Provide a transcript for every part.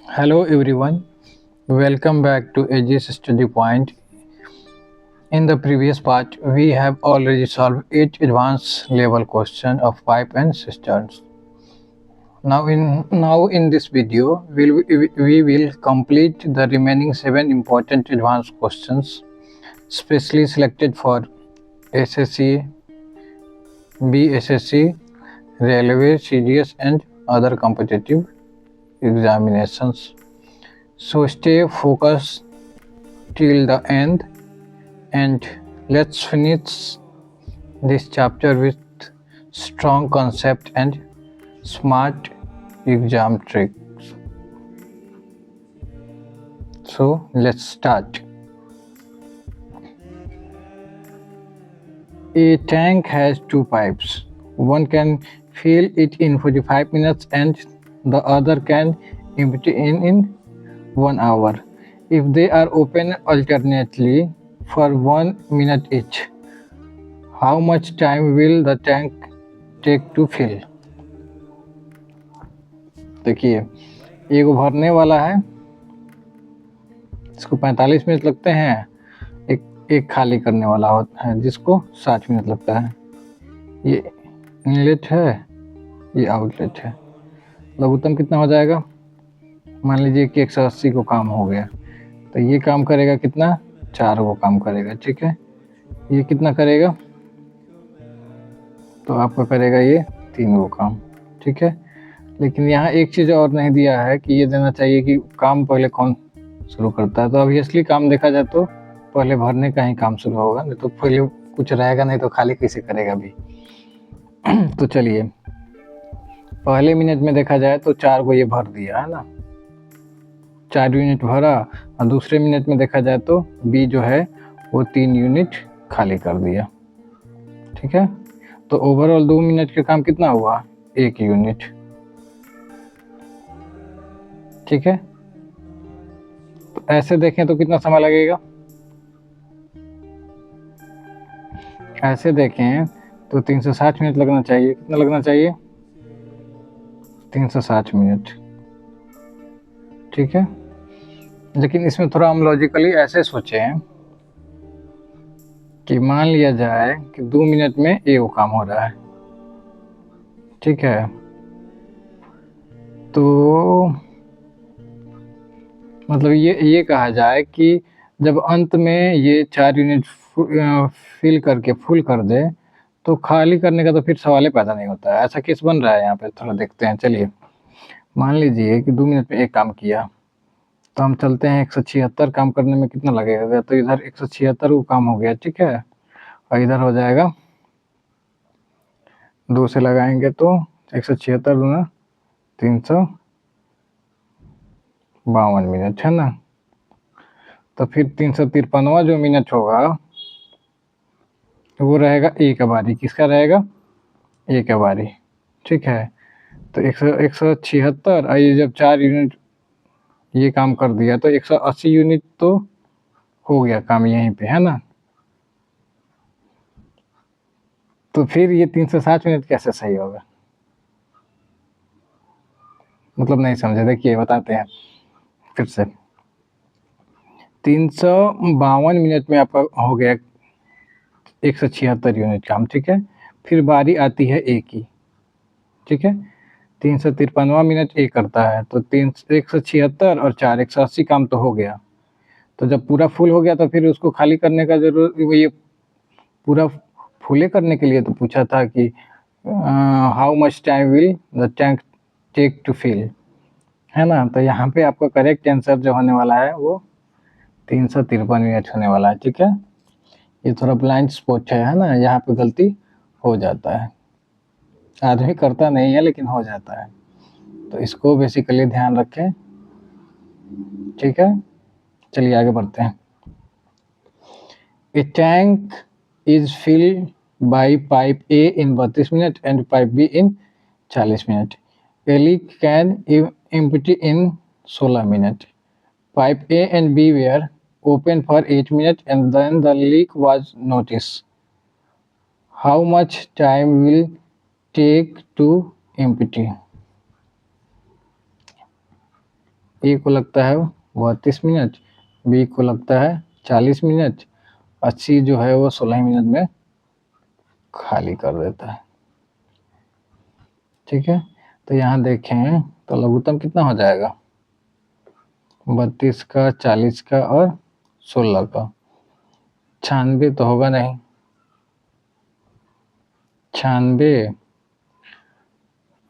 Hello everyone, welcome back to Aegis Study Point. In the previous part, we have already solved 8 advanced level questions of pipe and cisterns. Now in this video, we will complete the remaining 7 important advanced questions, specially selected for SSC, BSSC, Railway, CGS, and other competitive examinations. So stay focused till the end and let's finish this chapter with strong concept and smart exam tricks. So let's start. A tank has two pipes. One can fill it in 45 minutes and the other can empty in 1 hour. If they are open alternately for 1 minute each, how much time will the tank take to fill? देखिए, एगो भरने वाला है, इसको 45 minute लगते हैं। एक खाली करने वाला होता है जिसको 60 मिनट लगता है। ये इनलेट है, ये आउटलेट है। लघुत्तम कितना हो जाएगा? मान लीजिए कि 180 को काम हो गया, तो ये काम करेगा कितना? 4 को काम करेगा, ठीक है। ये कितना करेगा? तो आपका करेगा ये 3 को काम, ठीक है। लेकिन यहाँ एक चीज़ और नहीं दिया है कि ये देना चाहिए कि काम पहले कौन शुरू करता है। तो ऑब्वियसली काम देखा जाए तो पहले भरने का ही काम शुरू होगा, नहीं तो पहले कुछ रहेगा नहीं तो खाली कैसे करेगा भी। तो चलिए, पहले मिनट में देखा जाए तो 4 को ये भर दिया है ना, 4 यूनिट भरा। और दूसरे मिनट में देखा जाए तो बी जो है वो 3 यूनिट खाली कर दिया, ठीक है। तो ओवरऑल 2 मिनट का काम कितना हुआ? 1 यूनिट, ठीक है। तो ऐसे देखें तो कितना समय लगेगा? ऐसे देखें तो 360 मिनट लगना चाहिए। कितना लगना चाहिए? 360 मिनट, ठीक है। लेकिन इसमें थोड़ा हम लॉजिकली ऐसे सोचें कि मान लिया जाए कि 2 मिनट में ए वो काम हो रहा है, ठीक है। तो मतलब ये कहा जाए कि जब अंत में ये 4 यूनिट फिल करके फुल कर दे तो खाली करने का तो फिर सवाल ही पैदा नहीं होता है। ऐसा केस बन रहा है यहाँ पे, थोड़ा देखते हैं। चलिए, मान लीजिए कि 2 मिनट में एक काम किया, तो हम चलते हैं 176 काम करने में कितना लगेगा? तो इधर 176 वो काम हो गया, ठीक है। और इधर हो जाएगा 2 से लगाएंगे तो 176 दूना 352 मिनट है ना। तो फिर 353वां जो मिनट होगा वो रहेगा ए का बारी। किसका रहेगा? ए का बारी, ठीक है। तो 176 और ये जब 4 यूनिट ये काम कर दिया तो 180 यूनिट तो हो गया काम यहीं पे, है ना। तो फिर ये 360 मिनट कैसे सही होगा? मतलब नहीं समझे, देखिए बताते हैं फिर से। 352 मिनट में आपका हो गया 176 यूनिट काम, ठीक है। फिर बारी आती है ए की, ठीक है। 353वां मिनट ए करता है, तो 176 और 4 180 काम तो हो गया। तो जब पूरा फुल हो गया तो फिर उसको खाली करने का जरूरत, ये पूरा फुले करने के लिए तो पूछा था कि how much time will the tank take to fill, है ना। तो यहाँ पे आपका करेक्ट आंसर जो होने वाला है वो 353 मिनट होने वाला है, ठीक है। ये थोड़ा ब्लाइंड स्पॉट है ना, यहाँ पे गलती हो जाता है। आदमी करता नहीं है लेकिन हो जाता है, तो इसको बेसिकली ध्यान रखें, ठीक है। चलिए आगे बढ़ते हैं। A tank is filled by pipe A in 32 minute and pipe B in 40 minute. A leak can empty in 16 minute. Pipe A and B were open for 8 minutes and then the leak was noticed. How much time will take to empty? ए को लगता है 32 minute, B को लगता है 40 minute, और सी जो है वो 16 मिनट में खाली कर देता है। ठीक है, तो यहाँ देखें तो लघुत्तम कितना हो जाएगा, 32 का, 40 का और 16 का। 96 तो होगा नहीं, 96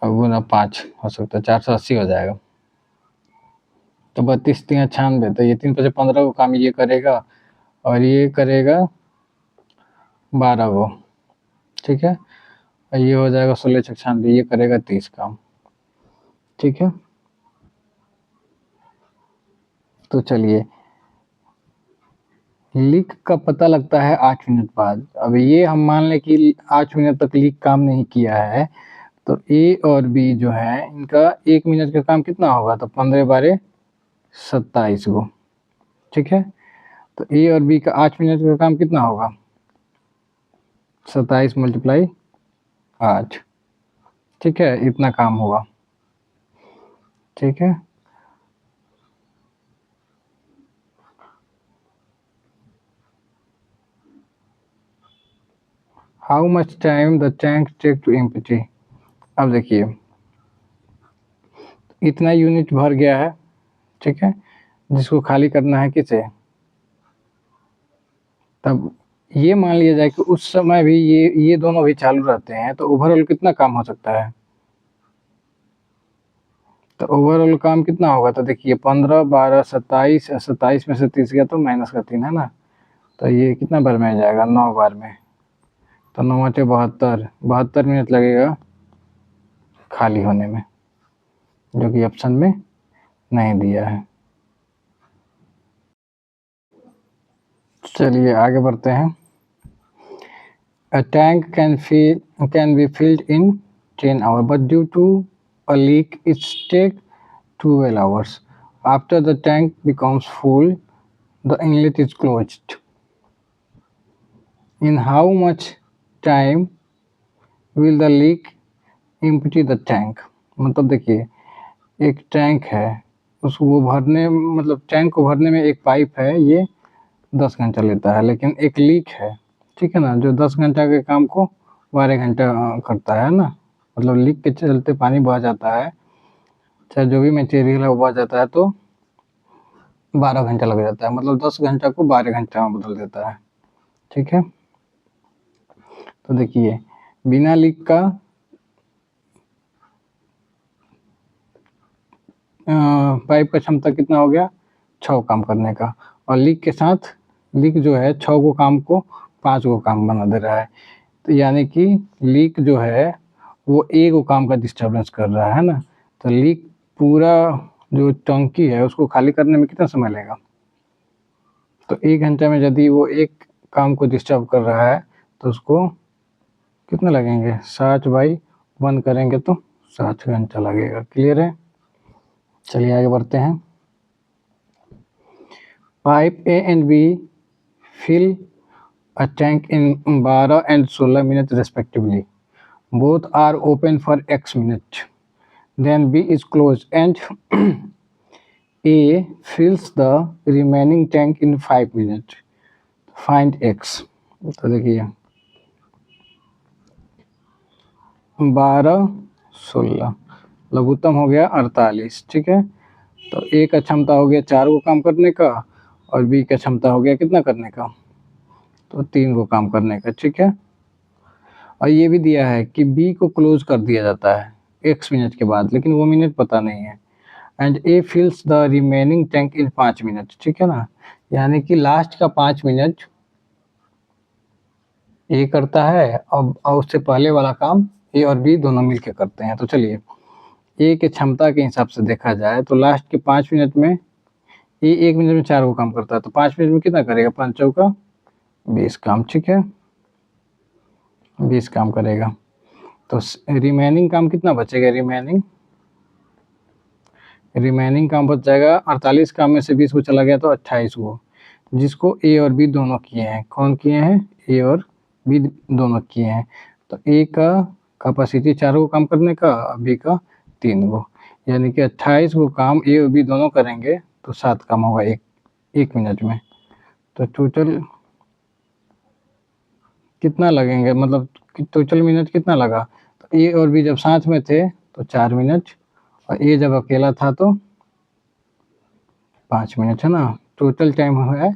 और गुना 5 हो सकता है, 480 हो जाएगा। तो 32 3 96, तो ये 3 5 15 को काम ये करेगा और ये करेगा 12 को। ठीक है, और ये हो जाएगा 16 6 96, ये करेगा 30 काम। ठीक है, तो चलिए लीक का पता लगता है 8 मिनट बाद। अब ये हम मान लें कि 8 मिनट तक लीक काम नहीं किया है, तो ए और बी जो है इनका 1 मिनट का काम कितना होगा, तो 15 12 27 को। ठीक है, तो ए और बी का 8 मिनट का काम कितना होगा, 27 × 8। ठीक है, इतना काम होगा। ठीक है, how much time the tank take to empty. अब देखिए इतना यूनिट भर गया है, ठीक है, जिसको खाली करना है किसे, तब ये मान लिया जाए कि उस समय भी ये दोनों भी चालू रहते हैं, तो ओवरऑल कितना काम हो सकता है, तो ओवरऑल काम कितना होगा, तो देखिए 15 12 27, 27 में से 30 गया तो माइनस का 3 है ना, तो ये कितना बार में आ जाएगा, 9 बार में, तो 9 × 72, 72 मिनट लगेगा खाली होने में, जो कि ऑप्शन में नहीं दिया है। चलिए आगे बढ़ते हैं। A tank can be filled in 10 hours, but due to a leak, it takes 12 hours. After the tank becomes full, the inlet is closed. In how much time will the leak empty the tank? मतलब देखिए एक tank है, उसको भरने मतलब tank को भरने में एक पाइप है, ये 10 घंटा लेता है, लेकिन एक लीक है, ठीक है ना, जो 10 घंटा के काम को 12 घंटा करता है ना, मतलब लीक के चलते पानी बह जाता है, चाहे जो भी मटेरियल है वो बह जाता है, तो 12 घंटा लग जाता है, मतलब 10 घंटा को 12 घंटा में बदल देता है। ठीक है, तो देखिए बिना लीक का पाइप का क्षमता कितना हो गया, 6 काम करने का, और लीक के साथ लीक जो है 6 को काम को 5 को काम बना दे रहा है, तो यानी कि लीक जो है वो एक को काम का डिस्टर्बेंस कर रहा है ना, तो लीक पूरा जो टंकी है उसको खाली करने में कितना समय लगेगा, तो 1 घंटे में यदि वो एक काम को डिस्टर्ब कर रहा है तो उसको कितना लगेंगे, 60/1 करेंगे तो 60 घंटा लगेगा। क्लियर है, चलिए आगे बढ़ते हैं। Pipe A and B fill a tank in 12 and 16 minutes respectively. Both are open for X minutes. Then B is closed and A fills the remaining tank in 5 minutes. Find X. तो देखिए 12 16 लघुत्तम हो गया 48। ठीक है, तो ए का क्षमता हो गया 4 को काम करने का, और बी का क्षमता हो गया कितना करने का, तो 3 को काम करने का। ठीक है, और ये भी दिया है कि बी को क्लोज कर दिया जाता है x मिनट के बाद, लेकिन वो मिनट पता नहीं है। And A फिल्स the remaining tank in 5 minute. ठीक है ना, यानी कि लास्ट का 5 मिनट ए करता है, और उससे पहले वाला काम ए और बी दोनों मिलकर करते हैं। तो चलिए ए के क्षमता के हिसाब से देखा जाए तो लास्ट के 5 मिनट में ए 1 मिनट में 4 को काम करता है, तो 5 मिनट में कितना करेगा, 5 चौका 20 काम। ठीक है, 20 काम करेगा, तो रिमेनिंग काम कितना बचेगा, रिमेनिंग काम बच जाएगा 48 काम में से 20 को चला गया तो 28 को, जिसको ए और बी दोनों किए हैं। कौन किए हैं, ए और बी दोनों किए हैं। तो ए का कैपेसिटी 4 को काम करने का, बी का 3 को, यानी कि 28 वो काम ए और बी दोनों करेंगे तो 7 काम होगा एक मिनट में। तो टोटल कितना लगेंगे, मतलब टोटल मिनट कितना लगा? तो ए और बी जब साथ में थे तो 4 मिनट, और ए जब अकेला था तो 5 मिनट, है ना। टोटल टाइम है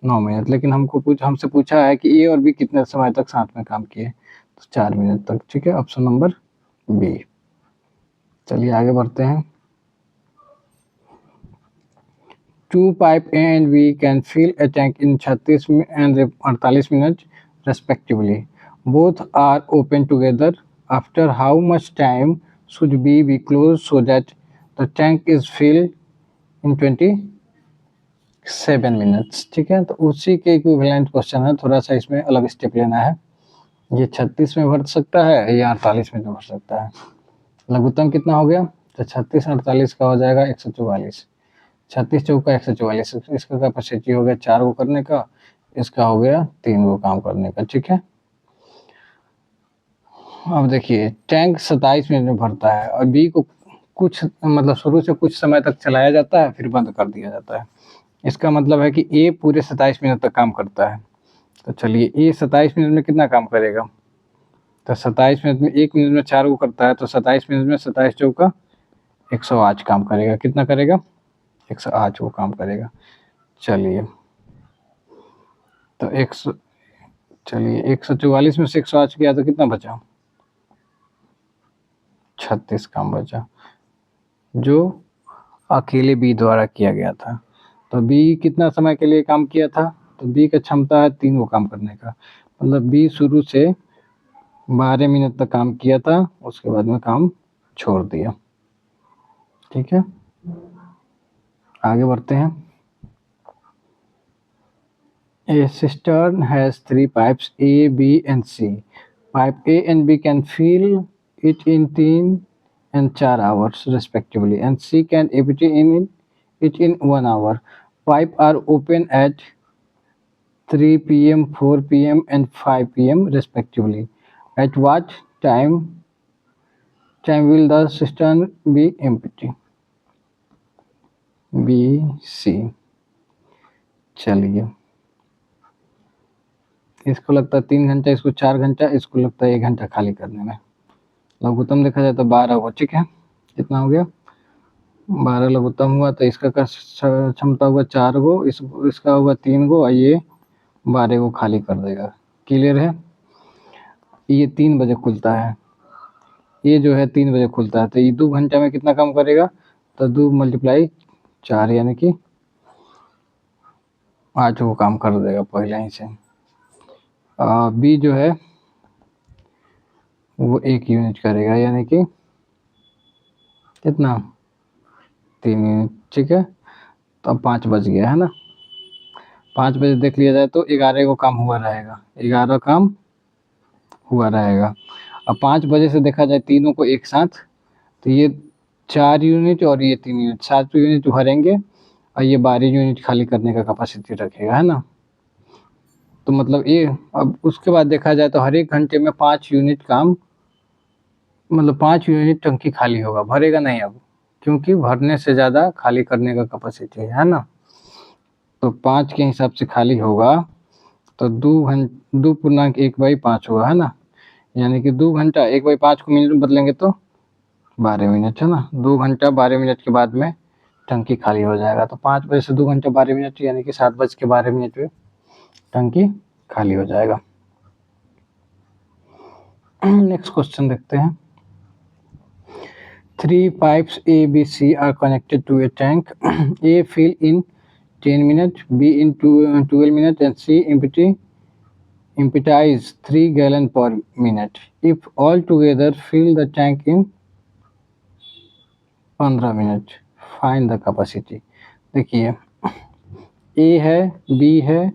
9 मिनट, लेकिन हमसे पूछा है कि ए और बी कितने समय तक साथ में काम किए, तो 4 मिनट तक। ठीक है, ऑप्शन नंबर बी। चलिए आगे बढ़ते हैं। Two pipe A and B can fill a tank in 36 and 48 minutes respectively. Both are open together. After how much time should B be closed so that the tank is filled in 27 minutes? ठीक है, तो उसी के equivalent question है, थोड़ा सा इसमें अलग स्टेप लेना है। ये 36 में भर सकता है या 48 में भर सकता है। लघुत्तम कितना हो गया? तो 36 48 का हो जाएगा 144। 36 चौका 144, इसका कैपेसिटी हो गया 4 को करने का, इसका हो गया 3 को काम करने का। ठीक है, अब देखिए टैंक 27 मिनट में भरता है और बी को कुछ मतलब शुरू से कुछ समय तक चलाया जाता है फिर बंद कर दिया जाता है। इसका मतलब है कि ए पूरे 27 मिनट तक काम करता है। तो चलिए ए 27 मिनट में कितना काम करेगा? तो 27 मिनट में 1 मिनट में 4 को करता है, तो 27 मिनट में 27 चौका 108 काम करेगा। कितना करेगा? 108 वो काम करेगा। चलिए तो 144 में से 108 किया तो कितना बचा? 36 काम बचा, जो अकेले बी द्वारा किया गया था। तो बी कितना समय के लिए काम किया था? तो बी का क्षमता है 3 को काम करने का, मतलब बी शुरू से 12 मिनट तक काम किया था, उसके बाद में काम छोड़ दिया। ठीक है, आगे बढ़ते हैं। A cistern has 3 pipes A, B and C. Pipe A and B can fill it in 3 and 4 hours respectively, and C can empty it in 1 hour. Pipes are open at 3 p.m., 4 p.m. and 5 p.m. respectively. At what time will the cistern be empty? B, C. चलिए, इसको लगता है 3 घंटा, इसको 4 घंटा, इसको लगता है 1 घंटा खाली करने में। लघुत्तम देखा जाए तो 12 हुआ। ठीक है, कितना हो गया? 12 लघुत्तम हुआ, तो इसका क्षमता हुआ 4 गो, इसका हुआ 3 गो, और ये 12 को खाली कर देगा। क्लियर है? ये 3 बजे खुलता है, ये जो है 3 बजे खुलता है, तो ये 2 घंटा में कितना काम करेगा? तो 2 × 4 यानी कि 8 को काम कर देगा पहले ही से। बी जो है वो 1 यूनिट करेगा, यानी कि कितना? 3 यूनिट। ठीक है, तो अब 5 बज गया है ना। 5 बजे देख लिया जाए तो 11 को काम हुआ रहेगा, 11 काम हुआ रहेगा। अब 5 बजे से देखा जाए तीनों को एक साथ, तो ये 4 यूनिट और ये 3 यूनिट, 7 यूनिट भरेंगे और ये 12 यूनिट खाली करने का कैपेसिटी रखेगा, है ना। तो मतलब ये, अब उसके बाद देखा जाए तो हर एक घंटे में 5 यूनिट काम, मतलब 5 यूनिट टंकी खाली होगा, भरेगा नहीं अब, क्योंकि भरने से ज़्यादा खाली करने का कैपेसिटी है ना। तो 5 के हिसाब से खाली होगा, तो 2.1/5 होगा, है ना। यानी कि 2 घंटा 1/5 को मिनट में बदलेंगे तो 12 मिनट, है ना। 2 घंटा 12 मिनट के बाद में टंकी खाली हो जाएगा। तो 5 बजे से 2 घंटा 12 मिनट यानी कि 7:12 में टंकी खाली हो जाएगा। नेक्स्ट क्वेश्चन देखते हैं। 3 pipes A, B, C are connected to a tank. A fill in 10 minutes, B in 12 minutes, and C empties 3 gallon per minute. If all together fill the tank in 15 minute, find the capacity. देखिए ए है, B है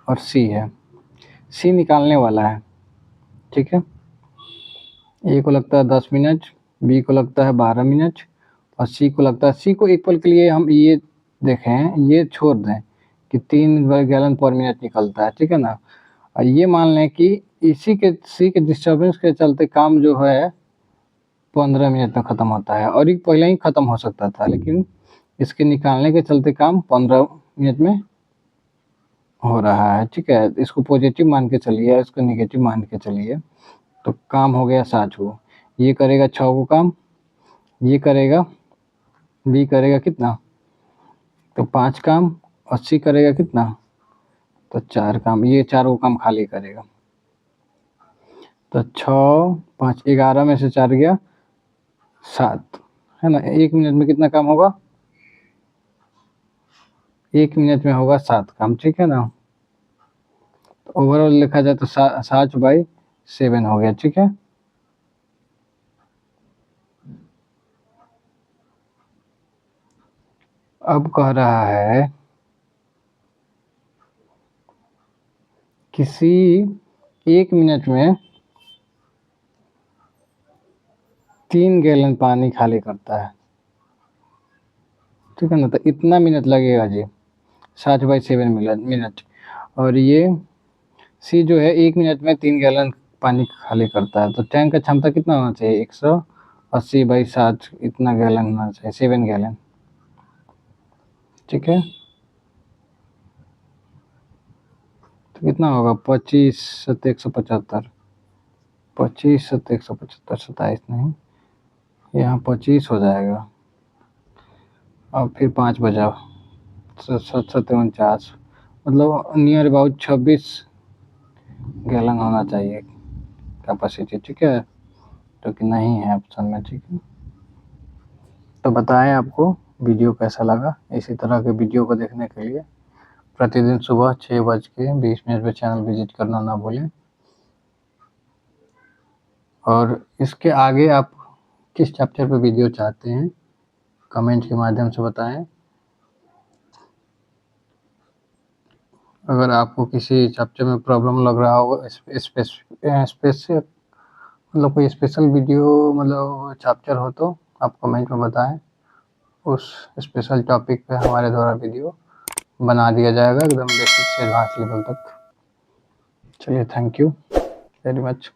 और सी है। सी निकालने वाला है, ठीक है। ए को लगता है 10 मिनट, बी को लगता है 12 मिनट और सी को लगता है, सी को एक पल के लिए हम ये देखें, ये छोड़ दें कि 3 गैलन पर मिनट निकलता है, ठीक है ना। और ये मान लें कि सी के डिस्टर्बेंस के चलते काम जो है 15 मिनट में ख़त्म होता है, और ये पहले ही ख़त्म हो सकता था, लेकिन इसके निकालने के चलते काम 15 मिनट में हो रहा है। ठीक है, इसको पॉजिटिव मान के चलिए, इसको नेगेटिव मान के चलिए। तो काम हो गया 7 गो, ये करेगा 6 गो काम, ये करेगा, बी करेगा कितना, तो 5 काम, और सी करेगा कितना, तो 4 काम। ये 4 गो काम खाली करेगा। तो 6 5 11 में से 4 गया 7, है ना। 1 मिनट में कितना काम होगा, 1 मिनट में होगा 7 काम। ठीक है ना। तो ओवरऑल लिखा जाए तो 7/7 हो गया। ठीक है, अब कह रहा है किसी 1 मिनट में 3 गैलन पानी खाली करता है। ठीक है ना, तो इतना मिनट लगेगा जी, 7/7 मिनट। और ये सी जो है 1 मिनट में 3 गैलन पानी खाली करता है। तो टैंक का क्षमता कितना होना चाहिए, 180/7, इतना गैलन होना चाहिए, 7 गैलन। ठीक है, तो कितना होगा, 25 7 175, 25 7 175, 27 नहीं, यहाँ 25 हो जाएगा, और फिर 5 बजा, 7 7 49, मतलब नियर अबाउट 26 गैलन होना चाहिए कैपेसिटी। ठीक है, जो कि नहीं है ऑप्शन में। ठीक है, तो बताएं आपको वीडियो कैसा लगा। इसी तरह के वीडियो को देखने के लिए प्रतिदिन सुबह 6:20 पे चैनल विजिट करना ना भूलें। और इसके आगे आप किस चैप्टर पे वीडियो चाहते हैं, कमेंट के माध्यम से बताएं। अगर आपको किसी चैप्टर में प्रॉब्लम लग रहा हो, स्पेसिफिक मतलब कोई स्पेशल वीडियो मतलब चैप्टर हो, तो आप कमेंट में बताएं। उस स्पेशल टॉपिक पे हमारे द्वारा वीडियो बना दिया जाएगा, एकदम बेसिक से एडवांस लेवल तक। चलिए, थैंक यू वेरी मच।